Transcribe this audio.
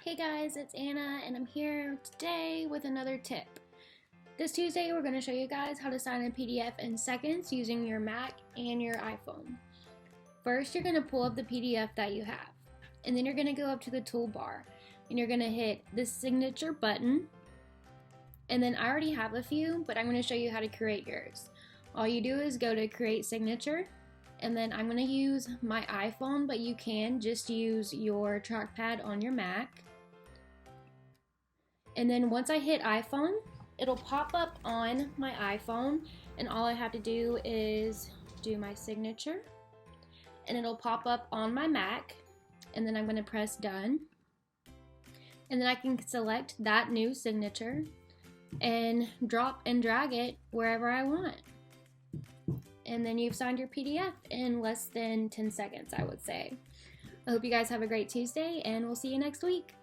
Hey guys, it's Anna and I'm here today with another tip. This Tuesday we're going to show you guys how to sign a PDF in seconds using your Mac and your iPhone. First you're going to pull up the PDF that you have, and then you're going to go up to the toolbar and you're going to hit the signature button, and then I already have a few, but I'm going to show you how to create yours. All you do is go to create signature, and then I'm going to use my iPhone, but you can just use your trackpad on your Mac. And then once I hit iPhone, it'll pop up on my iPhone, and all I have to do is do my signature, and it'll pop up on my Mac, and then I'm going to press done, and then I can select that new signature and drop and drag it wherever I want. And then you've signed your PDF in less than 10 seconds, I would say. I hope you guys have a great Tuesday, and we'll see you next week.